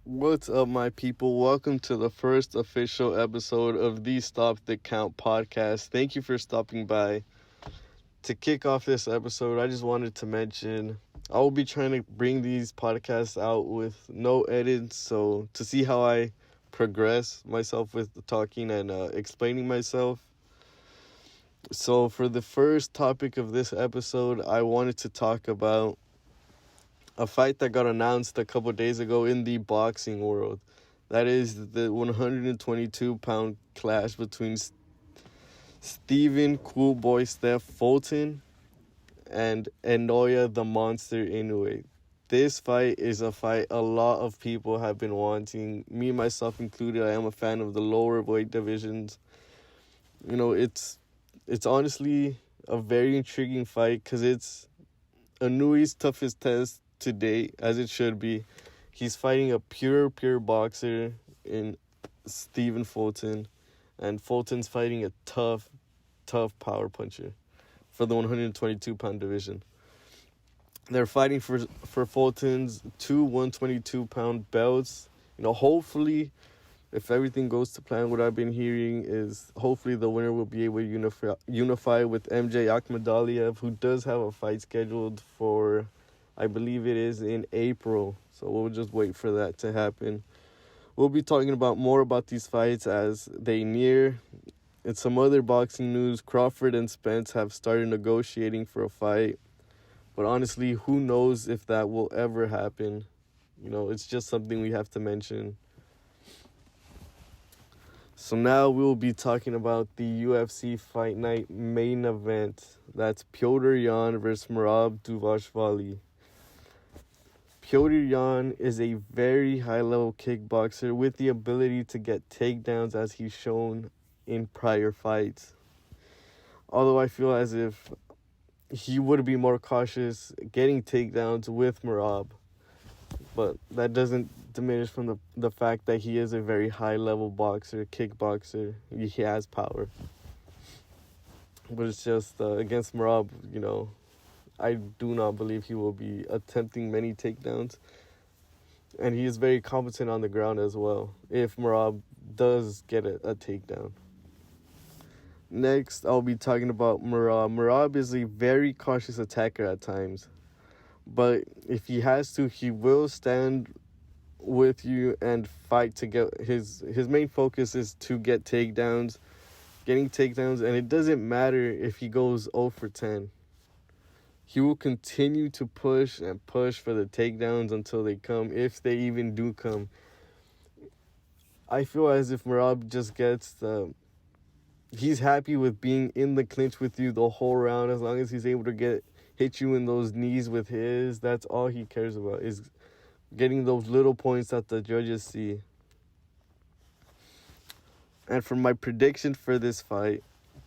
What's up, my people? Welcome to the first official episode of the Stop the Count podcast. Thank you for stopping by. To kick off this episode, I just wanted to mention I will be trying to bring these podcasts out with no edits, so to see how I progress myself with talking and explaining myself. So, for the first topic of this episode, I wanted to talk about a fight that got announced a couple days ago in the boxing world. That is the 122-pound clash between Stephen Cool Boy Steph Fulton and Enoya the Monster Inoue. This fight is a fight a lot of people have been wanting, me myself included. I am a fan of the lower weight divisions. You know, it's honestly a very intriguing fight because it's Inoue's toughest test to date, as it should be. He's fighting a pure boxer in Stephen Fulton, and Fulton's fighting a tough power puncher for the 122-pound division. They're fighting for Fulton's two 122-pound belts. You know, hopefully, if everything goes to plan, what I've been hearing is hopefully the winner will be able to unify with MJ Akhmadaliev, who does have a fight scheduled for, I believe it is in April. So we'll just wait for that to happen. We'll be talking more about these fights as they near. In some other boxing news, Crawford and Spence have started negotiating for a fight. But honestly, who knows if that will ever happen? You know, it's just something we have to mention. So now we'll be talking about the UFC Fight Night main event. That's Petr Yan versus Merab Dvalishvili. Petr Yan is a very high-level kickboxer with the ability to get takedowns, as he's shown in prior fights. Although I feel as if he would be more cautious getting takedowns with Merab. But that doesn't diminish from the fact that he is a very high-level boxer, kickboxer. He has power. But it's just against Merab, you know, I do not believe he will be attempting many takedowns. And he is very competent on the ground as well, if Merab does get a takedown. Next, I'll be talking about Merab. Merab is a very cautious attacker at times. But if he has to, he will stand with you and fight to get his main focus is to get takedowns, getting takedowns, and it doesn't matter if he goes 0 for 10. He will continue to push and push for the takedowns until they come, if they even do come. I feel as if Merab just he's happy with being in the clinch with you the whole round, as long as he's able to hit you in those knees with his. That's all he cares about, is getting those little points that the judges see. And for my prediction for this fight,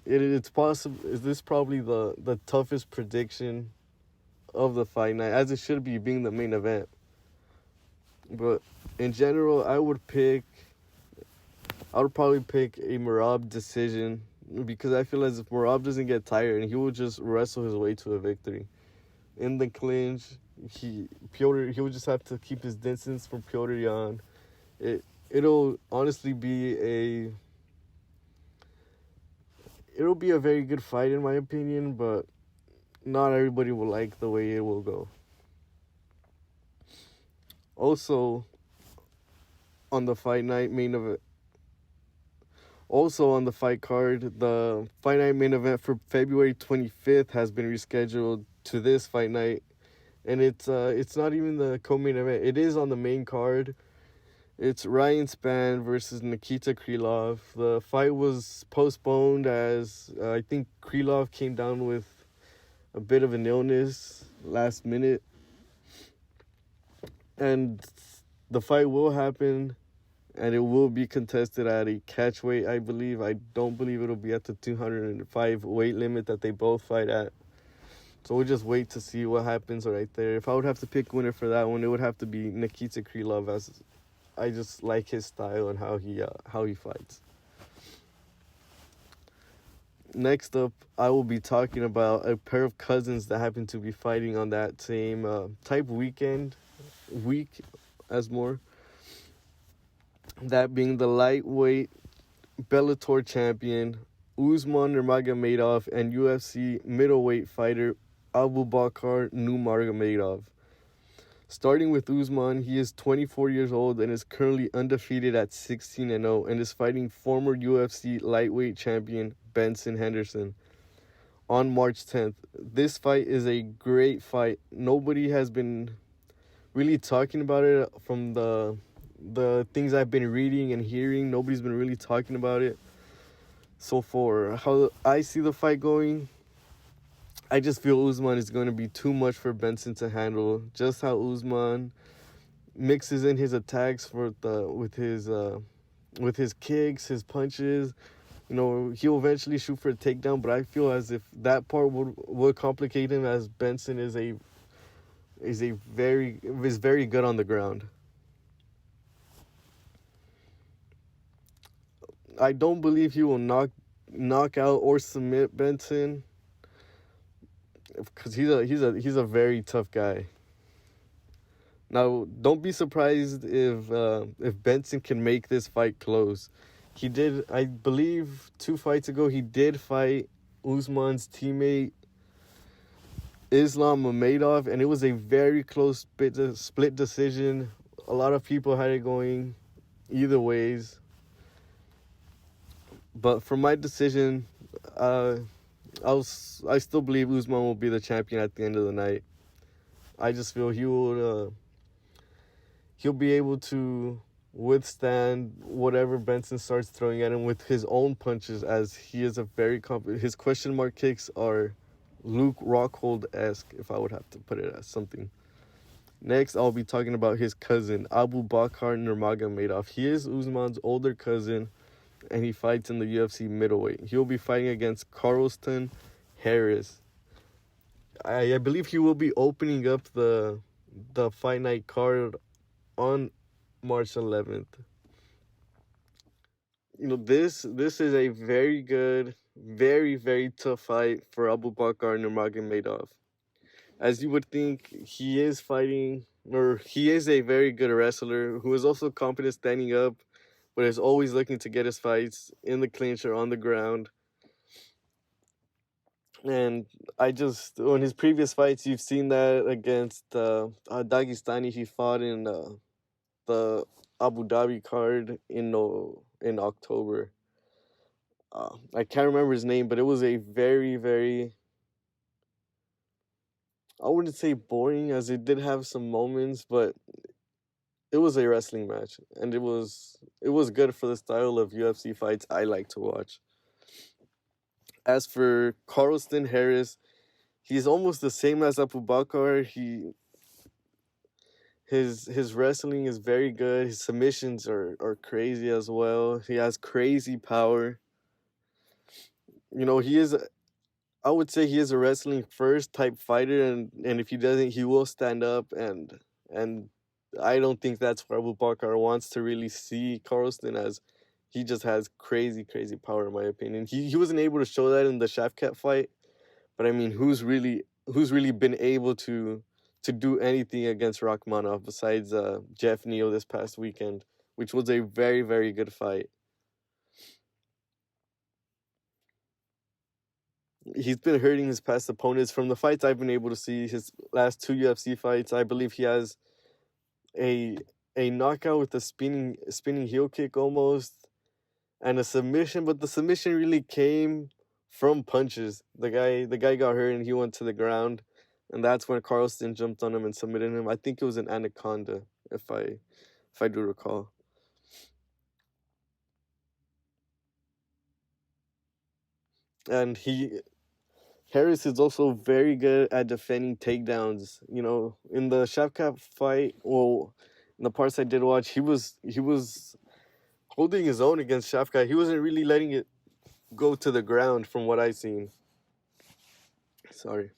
it's possible. Is this probably the toughest prediction of the fight night, as it should be, being the main event. But in general, I would probably pick a Merab decision, because I feel as if Merab doesn't get tired and he will just wrestle his way to a victory. In the clinch, he will just have to keep his distance from Petr Yan. It'll honestly be it'll be a very good fight in my opinion, but not everybody will like the way it will go. Also, on the fight night main event, on the fight card, the fight night main event for February 25th has been rescheduled to this fight night, and it's not even the co-main event. It is on the main card. It's Ryan Spann versus Nikita Krylov. The fight was postponed as I think Krylov came down with a bit of an illness last minute. And the fight will happen, and it will be contested at a catch weight, I believe. I don't believe it'll be at the 205 weight limit that they both fight at. So we'll just wait to see what happens right there. If I would have to pick winner for that one, it would have to be Nikita Krylov, as I just like his style and how he fights. Next up, I will be talking about a pair of cousins that happen to be fighting on that same type week as more. that being the lightweight Bellator champion Usman Nurmagomedov and UFC middleweight fighter Abu Bakr Nurmagomedov. Starting with Usman, he is 24 years old and is currently undefeated at 16-0 and is fighting former UFC lightweight champion Benson Henderson on March 10th. This fight is a great fight. Nobody has been really talking about it from the things I've been reading and hearing. Nobody's been really talking about it. So for how I see the fight going, I just feel Usman is going to be too much for Benson to handle. Just how Usman mixes in his attacks with his kicks, his punches. He'll eventually shoot for a takedown, but I feel as if that part would complicate him, as Benson is very good on the ground. I don't believe he will knock out or submit Benson, because he's a very tough guy. Now, don't be surprised if Benson can make this fight close. He did, I believe, 2 fights ago, he did fight Usman's teammate Islam Mamedov, and it was a very close split decision. A lot of people had it going either ways. But for my decision, I still believe Usman will be the champion at the end of the night. I just feel he'll be able to withstand whatever Benson starts throwing at him with his own punches, as he is his question mark kicks are Luke Rockhold-esque, if I would have to put it as something. Next, I'll be talking about his cousin, Abu Bakr Nurmagomedov. He is Usman's older cousin, and he fights in the UFC middleweight. He'll be fighting against Carlston Harris. I believe he will be opening up the fight night card on March 11th. This is a very good, very, very tough fight for Abu Bakr Nurmagomedov. As you would think, he is a very good wrestler who is also competent standing up, but is always looking to get his fights in the clinch or on the ground. And on his previous fights, you've seen that against Dagestani. He fought in the Abu Dhabi card in October. I can't remember his name, but it was a very, very, I wouldn't say boring, as it did have some moments, but it was a wrestling match, and it was good for the style of UFC fights I like to watch. As for Carlston Harris, he's almost the same as Abu Bakr. His wrestling is very good. His submissions are crazy as well. He has crazy power. I would say he is a wrestling first type fighter, and if he doesn't, he will stand up, and I don't think that's where Abu Bakr wants to really see Carlston, as he just has crazy, crazy power, in my opinion. He wasn't able to show that in the Shavkat fight, but I mean, who's really been able to do anything against Rakhmonov besides Jeff Neal this past weekend, which was a very, very good fight. He's been hurting his past opponents. From the fights I've been able to see, his last 2 UFC fights, I believe he has a knockout with a spinning heel kick almost, and a submission, but the submission really came from punches. The guy got hurt and he went to the ground, and that's when Carlston jumped on him and submitted him. I think it was an anaconda, if I do recall. And Harris is also very good at defending takedowns. In the Shavkat fight, well, in the parts I did watch, he was holding his own against Shavkat. He wasn't really letting it go to the ground, from what I've seen. Sorry.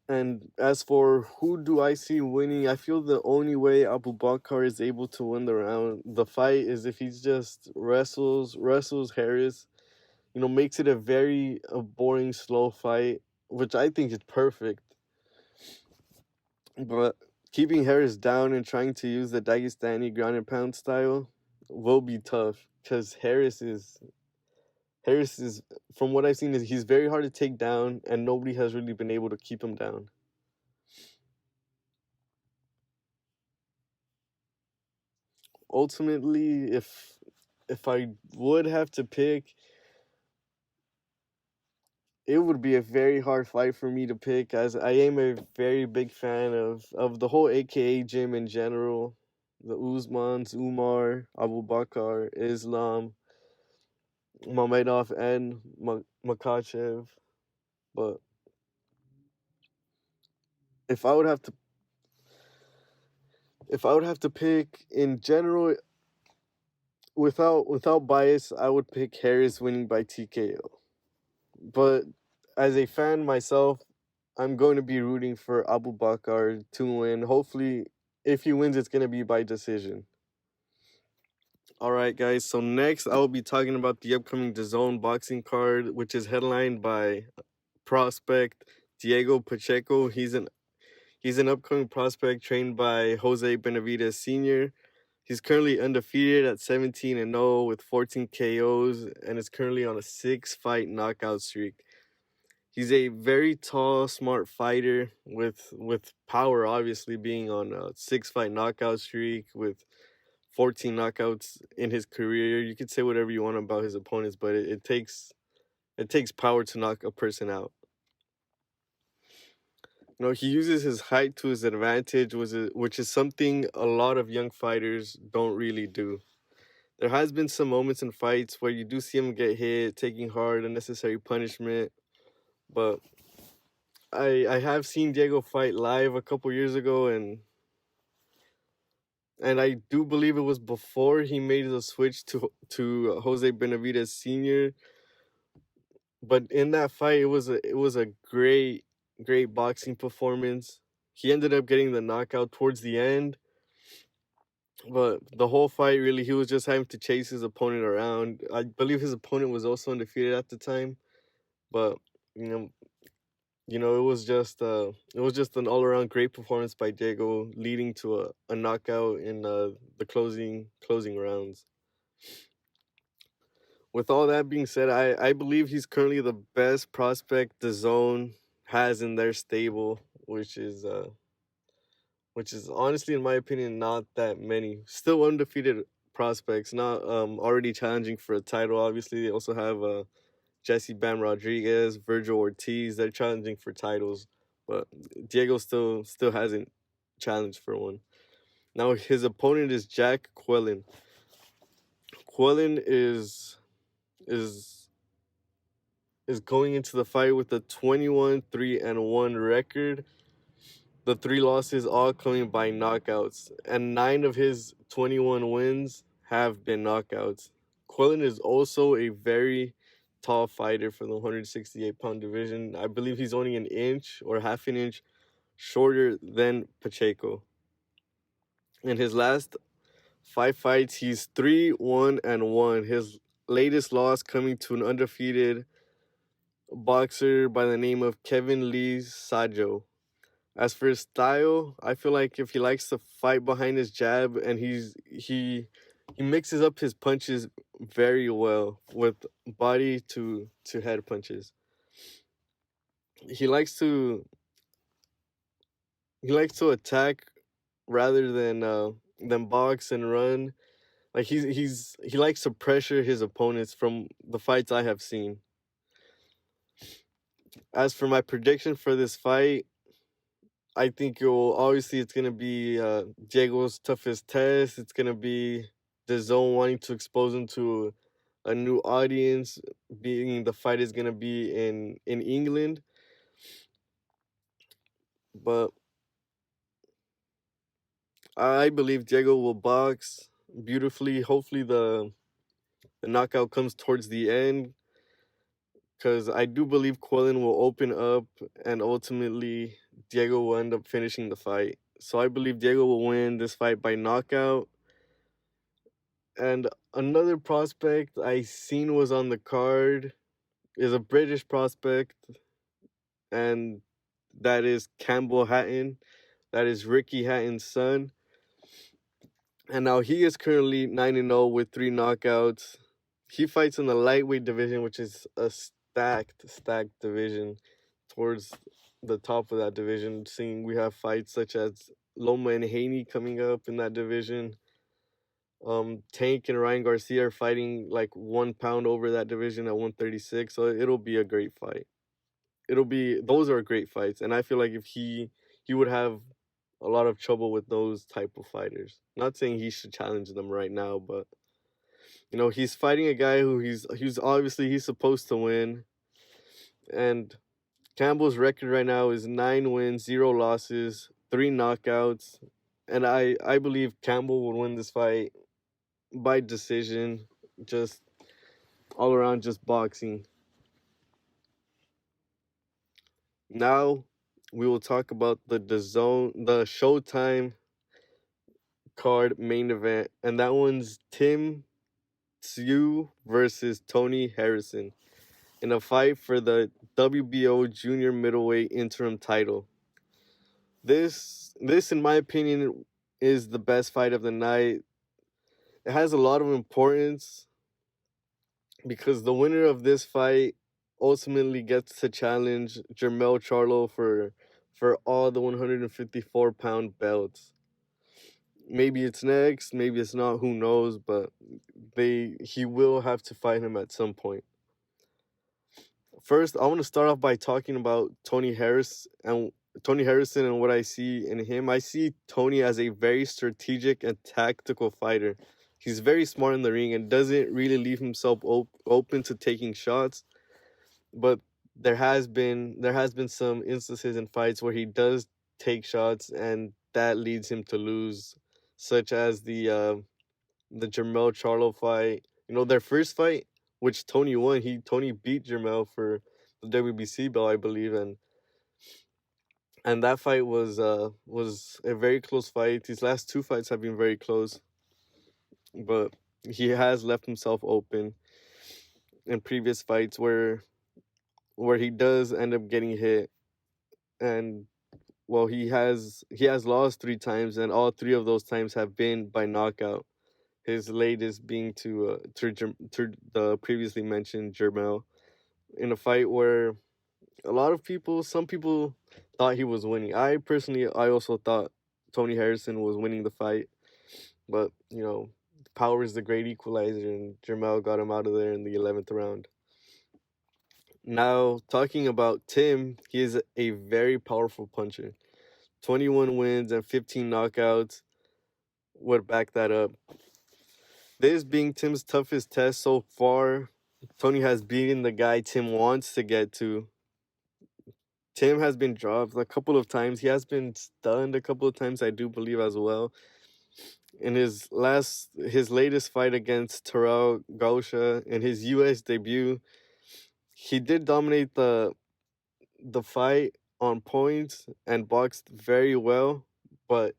And as for who do I see winning, I feel the only way Abu Bakr is able to win the fight is if he's just wrestles Harris, makes it a boring, slow fight, which I think is perfect. But keeping Harris down and trying to use the Dagestani ground and pound style will be tough because Harris is, from what I've seen, is he's very hard to take down, and nobody has really been able to keep him down. Ultimately, if I would have to pick, it would be a very hard fight for me to pick, as I am a very big fan of the whole AKA gym in general. The Usmans, Umar, Abu Bakr, Islam, Mamedov, and Makachev. But if I would have to if I would have to pick in general, without bias, I would pick Harris winning by TKO. But as a fan myself, I'm going to be rooting for Abu Bakr to win. Hopefully, if he wins, it's going to be by decision. All right, guys. So next, I will be talking about the upcoming DAZN boxing card, which is headlined by prospect Diego Pacheco. He's an upcoming prospect trained by Jose Benavidez Sr. He's currently undefeated at 17-0 with 14 KOs and is currently on a 6-fight knockout streak. He's a very tall, smart fighter with power, obviously being on a 6-fight knockout streak with 14 knockouts in his career. You could say whatever you want about his opponents, but it takes power to knock a person out. He uses his height to his advantage, which is something a lot of young fighters don't really do. There has been some moments in fights where you do see him get hit, taking hard, unnecessary punishment, but I have seen Diego fight live a couple years ago, and I do believe it was before he made the switch to Jose Benavidez Sr. But in that fight, it was a great boxing performance. He ended up getting the knockout towards the end, but the whole fight, really, he was just having to chase his opponent around. I believe his opponent was also undefeated at the time, but you know, it was just an all around great performance by Diego, leading to a knockout in the closing rounds. With all that being said, I believe he's currently the best prospect the zone has in their stable, which is honestly, in my opinion, not that many. Still undefeated prospects, not already challenging for a title. Obviously, they also have Jesse Bam Rodriguez, Virgil Ortiz. They're challenging for titles, but Diego still hasn't challenged for one. Now his opponent is Jack Quellen. Quellen is going into the fight with a 21-3-1 record. The 3 losses all coming by knockouts, and 9 of his 21 wins have been knockouts. Quellen is also a very tall fighter for the 168-pound division. I believe he's only an inch or half an inch shorter than Pacheco. In his last 5 fights, he's 3-1-1. His latest loss coming to an undefeated boxer by the name of Kevin Lee Sajo. As for his style, I feel like if he likes to fight behind his jab, and he mixes up his punches very well with body to head punches. He likes to attack rather than box and run. Like he likes to pressure his opponents from the fights I have seen. As for my prediction for this fight, I think it's gonna be Diego's toughest test. It's gonna be the zone wanting to expose him to a new audience, being the fight is gonna be in England. But I believe Diego will box beautifully. Hopefully the knockout comes towards the end, because I do believe Quellen will open up and ultimately Diego will end up finishing the fight. So I believe Diego will win this fight by knockout. And another prospect I seen was on the card is a British prospect, and that is Campbell Hatton. That is Ricky Hatton's son. And now he is currently 9-0 with 3 knockouts. He fights in the lightweight division, which is a stacked division towards the top of that division. Seeing we have fights such as Loma and Haney coming up in that division. Tank and Ryan Garcia are fighting like 1 pound over that division at 136. So it'll be a great fight. Those are great fights. And I feel like if he would have a lot of trouble with those type of fighters. Not saying he should challenge them right now, but he's fighting a guy who he's obviously he's supposed to win. And Campbell's record right now is 9 wins, 0 losses, 3 knockouts. And I believe Campbell will win this fight by decision, just all around just boxing. Now we will talk about the Showtime card main event, and that one's Tim Tszyu versus Tony Harrison in a fight for the WBO junior middleweight interim title. This in my opinion is the best fight of the night. It has a lot of importance because the winner of this fight ultimately gets to challenge Jermell Charlo for all the 154-pound belts. Maybe it's next, maybe it's not, who knows, but he will have to fight him at some point. First, I want to start off by talking about Tony Harrison and what I see in him. I see Tony as a very strategic and tactical fighter. He's very smart in the ring and doesn't really leave himself open to taking shots. But there has been some instances in fights where he does take shots and that leads him to lose, such as the Jermell Charlo fight. Their first fight, which Tony won. Tony beat Jermell for the WBC belt, I believe, and that fight was a very close fight. These last 2 fights have been very close, but he has left himself open in previous fights where he does end up getting hit, and well, he has lost 3 times, and all 3 of those times have been by knockout. His latest being to the previously mentioned Jermell, in a fight where some people thought he was winning. I also thought Tony Harrison was winning the fight, but power is the great equalizer, and Jermell got him out of there in the 11th round. Now, talking about Tim, he is a very powerful puncher. 21 wins and 15 knockouts would back that up. This being Tim's toughest test so far, Tony has beaten the guy Tim wants to get to. Tim has been dropped a couple of times. He has been stunned a couple of times, I do believe, as well. In his latest fight against Terrell Gausha in his U.S. debut, he did dominate the fight on points and boxed very well, but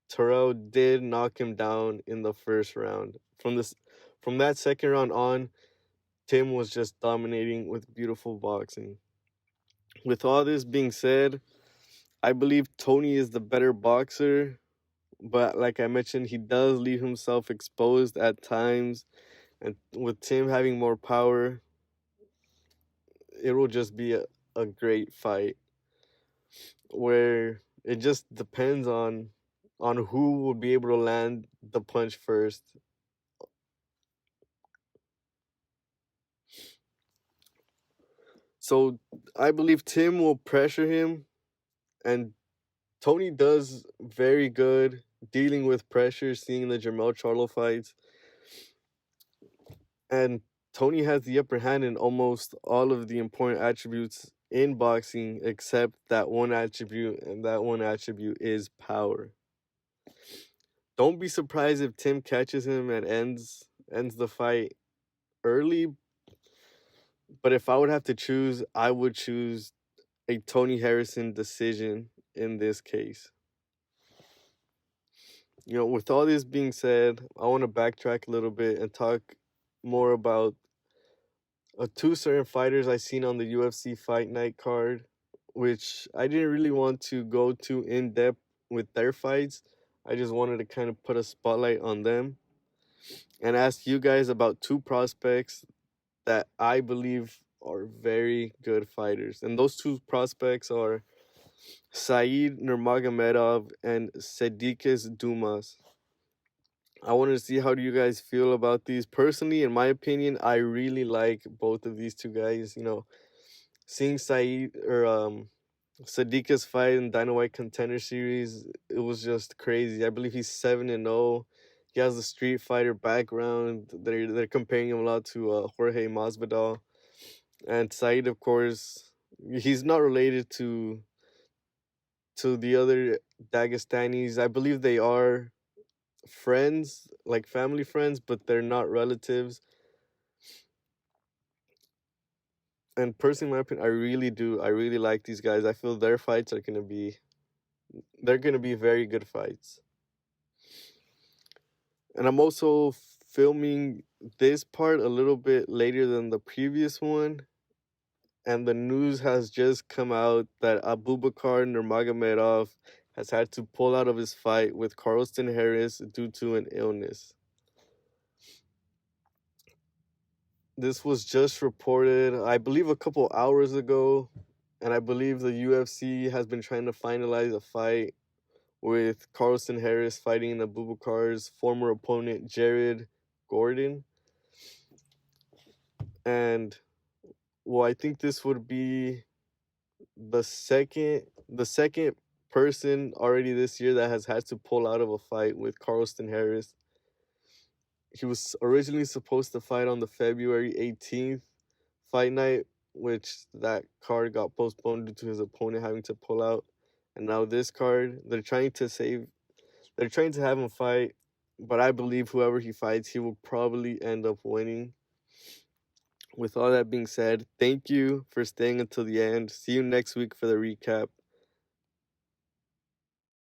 Terrell did knock him down in the first round. From that second round on, Tim was just dominating with beautiful boxing. With all this being said, I believe Tony is the better boxer, but like I mentioned, he does leave himself exposed at times, and with Tim having more power, it will just be a great fight where it just depends on who will be able to land the punch first. So I believe Tim will pressure him, and Tony does very good dealing with pressure, seeing the Jermell Charlo fights. And Tony has the upper hand in almost all of the important attributes in boxing except that one attribute, and that one attribute is power. Don't be surprised if Tim catches him and ends the fight early. But if I would have to choose, I would choose a Tony Harrison decision in this case. With all this being said, I want to backtrack a little bit and talk more about 2 certain fighters I seen on the UFC Fight Night card, which I didn't really want to go too in depth with their fights. I just wanted to kind of put a spotlight on them and ask you guys about two prospects that I believe are very good fighters. And those two prospects are Saeed Nurmagomedov and Sedikis Dumas. I wanted to see, how do you guys feel about these? Personally, in my opinion, I really like both of these two guys. Seeing Saeed or Sadiq's fight in Dynamite Contender Series, it was just crazy. I believe he's 7-0. He has the Street Fighter background. They're comparing him a lot to Jorge Masvidal. And Saeed, of course, he's not related to the other Dagestanis. I believe they are friends, like family friends, but they're not relatives. And personally, in my opinion, I really like these guys. I feel their fights are they're gonna be very good fights. And I'm also filming this part a little bit later than the previous one. And the news has just come out that Abubakar Nurmagomedov has had to pull out of his fight with Carlston Harris due to an illness. This was just reported, I believe, a couple hours ago. And I believe the UFC has been trying to finalize a fight with Carlston Harris fighting Abubakar's former opponent, Jared Gordon. And, well, I think this would be the second person already this year that has had to pull out of a fight with Carlston Harris. He was originally supposed to fight on the February 18th fight night, which that card got postponed due to his opponent having to pull out. And now this card, they're trying to have him fight, but I believe whoever he fights, he will probably end up winning. With all that being said, thank you for staying until the end. See you next week for the recap.